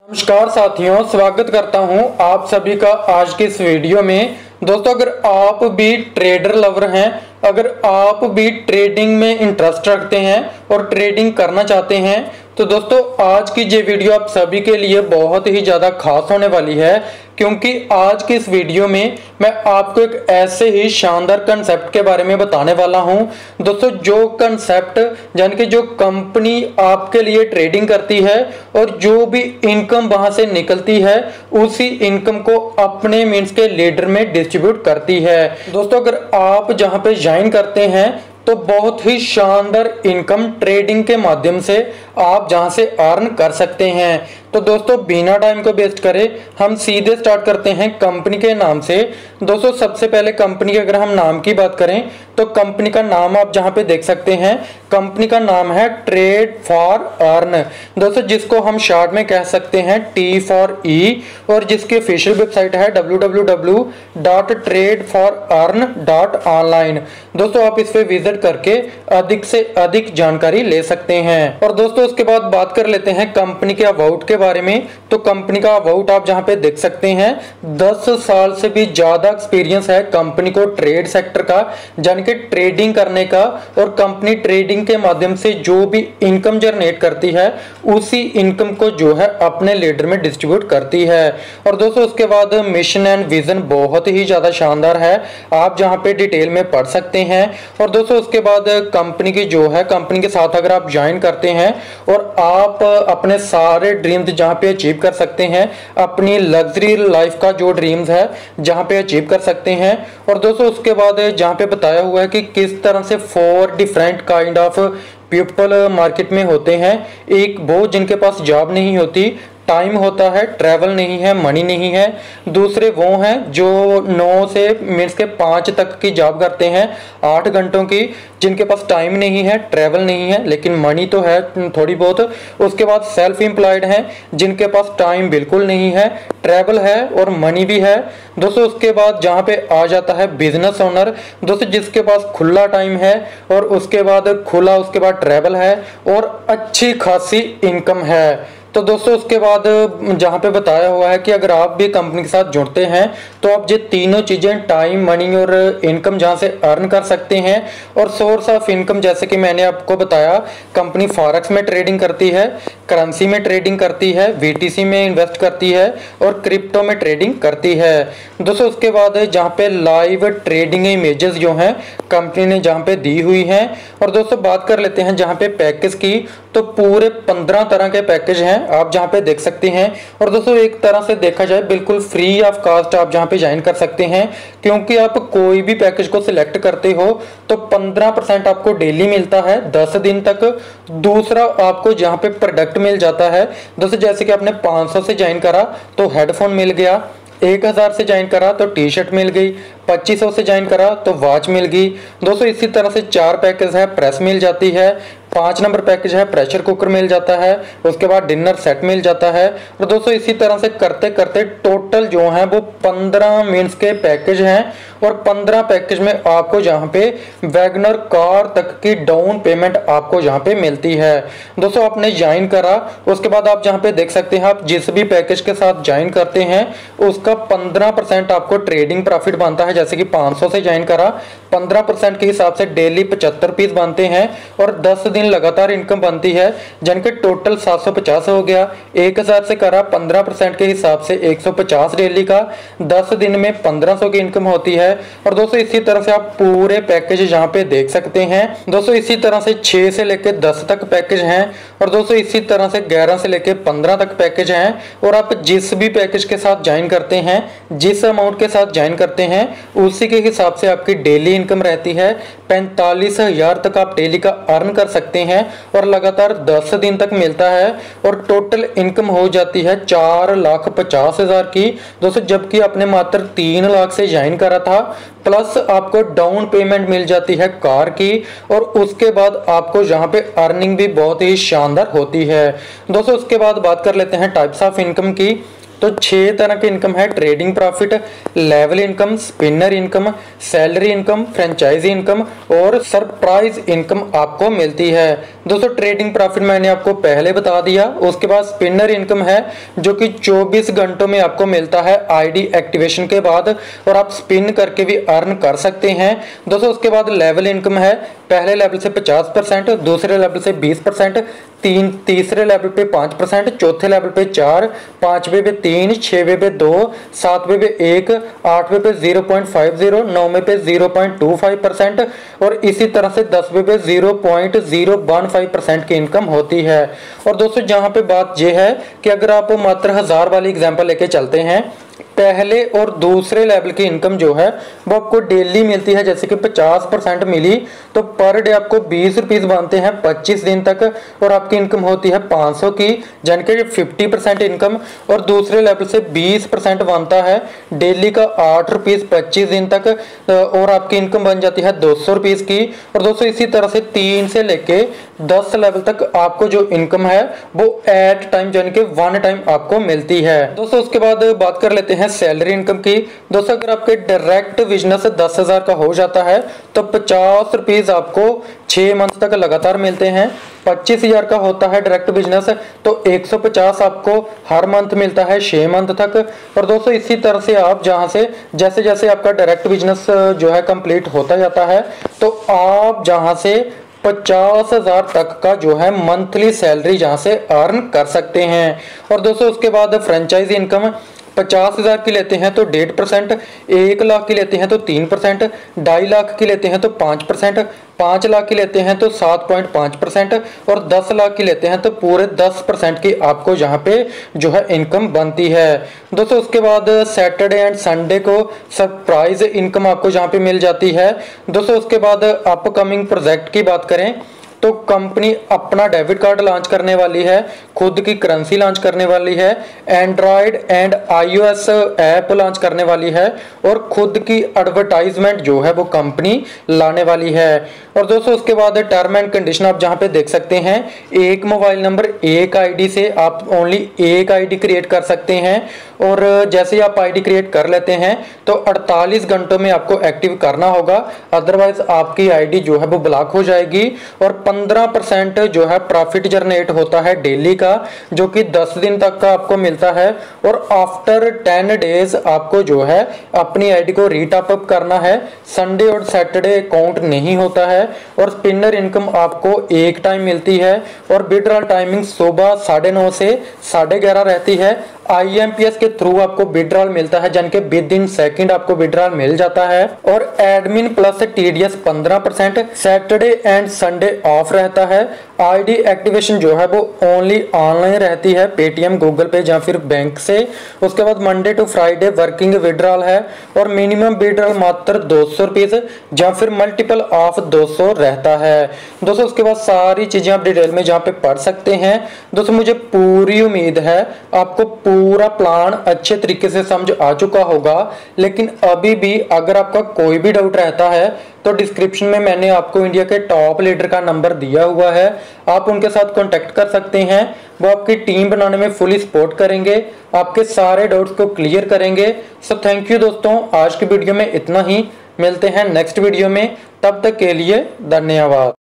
नमस्कार साथियों, स्वागत करता हूं आप सभी का आज के इस वीडियो में। दोस्तों, अगर आप भी ट्रेडर लवर हैं, अगर आप भी ट्रेडिंग में इंटरेस्ट रखते हैं और ट्रेडिंग करना चाहते हैं तो दोस्तों आज की ये वीडियो आप सभी के लिए बहुत ही ज़्यादा खास होने वाली है, क्योंकि आज की इस वीडियो में मैं आपको एक ऐसे ही शानदार कंसेप्ट के बारे में बताने वाला हूं। दोस्तों, जो कंसेप्ट यानी कि जो कंपनी आपके लिए ट्रेडिंग करती है और जो भी इनकम वहां से निकलती है उसी इनकम को अपने मीन्स के लीडर में डिस्ट्रीब्यूट करती है। दोस्तों, अगर आप जहां पे ज्वाइन करते हैं तो बहुत ही शानदार इनकम ट्रेडिंग के माध्यम से आप जहां से अर्न कर सकते हैं। तो दोस्तों, बिना टाइम को वेस्ट करे हम सीधे स्टार्ट करते हैं कंपनी के नाम से। दोस्तों, सबसे पहले कंपनी के अगर हम नाम की बात करें तो कंपनी का नाम आप जहां पे देख सकते हैं, कंपनी का नाम है ट्रेड फॉर अर्न। दोस्तों, जिसको हम शॉर्ट में कह सकते हैं टी फॉर ई, और जिसकी ऑफिशियल वेबसाइट है www.tradeforearn.online। दोस्तों, आप इस पे विजिट करके अधिक से अधिक जानकारी ले सकते हैं। और दोस्तों, उसके बाद बात कर लेते हैं कंपनी के अबाउट के बारे में। तो कंपनी का अबाउट आप जहां पे देख सकते हैं, 10 साल से भी ज्यादा एक्सपीरियंस है कंपनी को ट्रेड सेक्टर का, यानी कि ट्रेडिंग करने का। और कंपनी ट्रेडिंग के माध्यम से जो भी इनकम जनरेट करती है उसी इनकम को जो है अपने लीडर में डिस्ट्रीब्यूट करती है। और दोस्तों, उसके बाद मिशन एंड विजन बहुत ही ज्यादा शानदार है, आप जहां पे डिटेल में पढ़ सकते हैं। और दोस्तों, उसके बाद कंपनी की जो है, कंपनी के साथ अगर आप ज्वाइन करते हैं और आप अपने सारे ड्रीम्स जहां पे अचीव कर सकते हैं, अपनी लग्जरी लाइफ का जो ड्रीम्स है जहां पे अचीव कर सकते हैं। और दोस्तों, उसके बाद जहां पे बताया हुआ है कि किस तरह से 4 different kind of people market में होते हैं। एक वो जिनके पास जॉब नहीं होती, टाइम होता है, ट्रैवल नहीं है, मनी नहीं है। दूसरे वो हैं जो 9 से मीन्स के 5 तक की जॉब करते हैं, 8 घंटों की, जिनके पास टाइम नहीं है, ट्रैवल नहीं है, लेकिन मनी तो है थोड़ी बहुत। उसके बाद सेल्फ एम्प्लॉयड हैं जिनके पास टाइम बिल्कुल नहीं है, ट्रैवल है और मनी भी है। दोस्तों, उसके बाद जहाँ पे आ जाता है बिजनेस ओनर। दोस्तों, जिसके पास खुला टाइम है और उसके बाद उसके बाद ट्रैवल है और अच्छी खासी इनकम है। तो दोस्तों, उसके बाद जहाँ पे बताया हुआ है कि अगर आप भी कंपनी के साथ जुड़ते हैं तो आप ये तीनों चीज़ें, टाइम, मनी और इनकम, जहाँ से अर्न कर सकते हैं। और सोर्स ऑफ इनकम जैसे कि मैंने आपको बताया, कंपनी फॉरेक्स में ट्रेडिंग करती है, करेंसी में ट्रेडिंग करती है, वीटीसी में इन्वेस्ट करती है और क्रिप्टो में ट्रेडिंग करती है। दोस्तों, उसके बाद जहाँ पे लाइव ट्रेडिंग इमेजेस जो हैं कंपनी ने जहाँ पे दी हुई हैं। और दोस्तों, बात कर लेते हैं जहाँ पे पैकेज की, तो पूरे 15 तरह के पैकेज हैं आप जहां पे देख सकते हैं। और दोस्तों, एक तरह से देखा जाए बिल्कुल फ्री ऑफ कास्ट आप जहां पे ज्वाइन कर सकते हैं, क्योंकि आप कोई भी पैकेज को सिलेक्ट करते हो तो 15% आपको डेली मिलता है 10 दिन तक। दूसरा, आपको जहां पे प्रोडक्ट मिल जाता है। दोस्तों, जैसे कि आपने 500 से ज्वाइन करा तो हेडफोन मिल गया, 1000 से ज्वाइन करा तो टी शर्ट मिल गई, 2500 से ज्वाइन करा तो वॉच मिल गई। दोस्तों, इसी तरह से 4 पैकेज है, प्रेस मिल जाती है, 5 नंबर पैकेज है, प्रेशर कुकर मिल जाता है, उसके बाद डिनर सेट मिल जाता है। और दोस्तों, इसी तरह से करते करते टोटल जो है वो 15 मीन्स के पैकेज हैं। और 15 पैकेज में आपको जहाँ पे वैगनर कार तक की डाउन पेमेंट आपको जहाँ पे मिलती है। दोस्तों, आपने ज्वाइन करा, उसके बाद आप जहाँ पे देख सकते हैं, आप जिस भी पैकेज के साथ ज्वाइन करते हैं उसका 15% आपको ट्रेडिंग प्रॉफिट बनता है। जैसे कि 500 से ज्वाइन करा, 15% के हिसाब से डेली 75 पीस बनते हैं और 10 दिन लगातार इनकम बनती है, जिनके टोटल 750 हो गया। 1000 से करा, 15% के हिसाब से 150 डेली का, 10 दिन में 1500 की इनकम होती है। और दोस्तों, इसी तरह से आप पूरे पैकेज यहाँ पे देख सकते हैं। दोस्तों, इसी तरह से 6 से लेकर 10 तक पैकेज हैं। और दोस्तों, इसी तरह से 11 से लेकर 15 तक पैकेज हैं। और आप जिस भी पैकेज के साथ ज्वाइन करते हैं, जिस अमाउंट के साथ ज्वाइन करते हैं, उसी के हिसाब से आपकी डेली इनकम रहती है। 45,000 तक आप डेली का अर्न कर सकते हैं और लगातार 10 दिन तक मिलता है। और टोटल इनकम हो जाती है 4,50,000 की। दोस्तों, जबकि आपने मात्र 3 लाख से ज्वाइन करा था, प्लस आपको डाउन पेमेंट मिल जाती है कार की। और उसके बाद आपको यहाँ पे अर्निंग भी बहुत ही शानदार होती है। दोस्तों, उसके बाद बात कर लेते हैं टाइप्स ऑफ इनकम की। तो 6 तरह की इनकम है। Trading profit, level income, spinner income, salary income, franchise income और सरप्राइज इनकम आपको मिलती है। दोस्तों ट्रेडिंग प्रॉफिट मैंने आपको पहले बता दिया। उसके बाद स्पिनर इनकम है जो कि 24 घंटों में आपको मिलता है आईडी एक्टिवेशन के बाद, और आप स्पिन करके भी अर्न कर सकते हैं। दोस्तों उसके बाद लेवल इनकम है, पहले लेवल से 50%, दूसरे लेवल से 20%, तीसरे लेवल पे 5%, चौथे लेवल पे 4, पांचवे पे 3, छठवें पे 2, सातवें पे 1, आठवें पे 0.50, नौवें पे 0.25% और इसी तरह से 10वें पे 0.015% की इनकम होती है। और दोस्तों जहां पे बात यह है कि अगर आप मात्र 1000 वाली एग्जांपल लेके चलते हैं, पहले और दूसरे लेवल की इनकम जो है वो आपको डेली मिलती है। जैसे कि 50% मिली तो पर डे आपको 20 रुपीज बनते हैं 25 दिन तक, और आपकी इनकम होती है 500 की, यानी कि 50% इनकम। और दूसरे लेवल से 20% बनता है डेली का 8 रुपीज 25 दिन तक, और आपकी इनकम बन जाती है 200 रुपीज की। और दोस्तों इसी तरह से 3 से लेके 10 लेवल तक आपको जो इनकम है वो एट टाइम यानी कि वन टाइम आपको मिलती है। दोस्तों उसके बाद बात कर लेते हैं सैलरी इनकम की। दोस्तों अगर आपके डायरेक्ट बिजनेस 10,000 का हो जाता है तो 50 रुपीज आपको 6 मंथ तक लगातार मिलते हैं। 25,000 का होता है डायरेक्ट बिजनेस तो 150 आपको हर मंथ मिलता है 6 मंथ तक। और दोस्तों इसी तरह से आप जहां से जैसे जैसे आपका डायरेक्ट बिजनेस जो है कंप्लीट होता जाता है तो आप जहां से 50,000 तक का जो है मंथली सैलरी जहां से अर्न कर सकते हैं। और दोस्तों उसके बाद फ्रेंचाइजी इनकम 50,000 की लेते हैं तो 1.5%, 1 लाख की लेते हैं तो 3%, 2.5 लाख की लेते हैं तो 5%, 5 लाख की लेते हैं तो 7.5% और 10 लाख की लेते हैं तो पूरे 10% की आपको यहाँ पे जो है इनकम बनती है। दोस्तों उसके बाद सैटरडे एंड संडे को सरप्राइज इनकम आपको जहाँ पे मिल जाती है। दोस्तों उसके बाद अपकमिंग प्रोजेक्ट की बात करें तो कंपनी अपना डेबिट कार्ड लॉन्च करने वाली है, खुद की करेंसी लॉन्च करने वाली है, Android and iOS app launch करने वाली है और खुद की एडवर्टाइजमेंट जो है वो कंपनी लाने वाली है। और दोस्तों उसके बाद टर्म एंड कंडीशन आप जहां पे देख सकते हैं, एक मोबाइल नंबर एक आईडी से आप ओनली एक आईडी क्रिएट कर सकते हैं, और जैसे ही आप आईडी क्रिएट कर लेते हैं तो 48 घंटों में आपको एक्टिव करना होगा, अदरवाइज आपकी आईडी जो है वो ब्लॉक हो जाएगी। और 15% जो है प्रॉफिट जनरेट होता है डेली का, जो कि 10 दिन तक का आपको मिलता है। और आफ्टर 10 डेज आपको जो है अपनी आईडी को रीटॉप अप करना है। संडे और सैटरडे काउंट नहीं होता है। और स्पिनर इनकम आपको एक टाइम मिलती है और विड्रॉल टाइमिंग सुबह 9:30 से 11:30 रहती है। IMPS के थ्रू आपको विड्रॉल मिलता है, यानी कि विद इन सेकंड आपको विड्रॉल मिल जाता है। और admin plus TDS 15%, Saturday and Sunday off रहता है। आईडी एक्टिवेशन जो है वो ओनली ऑनलाइन रहती है, पेटीएम, गूगल पे या फिर बैंक से। उसके बाद Monday to Friday working withdrawal है और मिनिमम विड्रॉल मात्र 200 रुपीज या फिर मल्टीपल ऑफ 200 रहता है। दोस्तों उसके बाद सारी चीजें आप डिटेल में जहाँ पे पढ़ सकते हैं। दोस्तों मुझे पूरी उम्मीद है आपको पूरा प्लान अच्छे तरीके से समझ आ चुका होगा, लेकिन अभी भी अगर आपका कोई भी डाउट रहता है तो डिस्क्रिप्शन में मैंने आपको इंडिया के टॉप लीडर का नंबर दिया हुआ है, आप उनके साथ कांटेक्ट कर सकते हैं। वो आपकी टीम बनाने में फुली सपोर्ट करेंगे, आपके सारे डाउट्स को क्लियर करेंगे। सो थैंक यू दोस्तों, आज की वीडियो में इतना ही, मिलते हैं नेक्स्ट वीडियो में, तब तक के लिए धन्यवाद।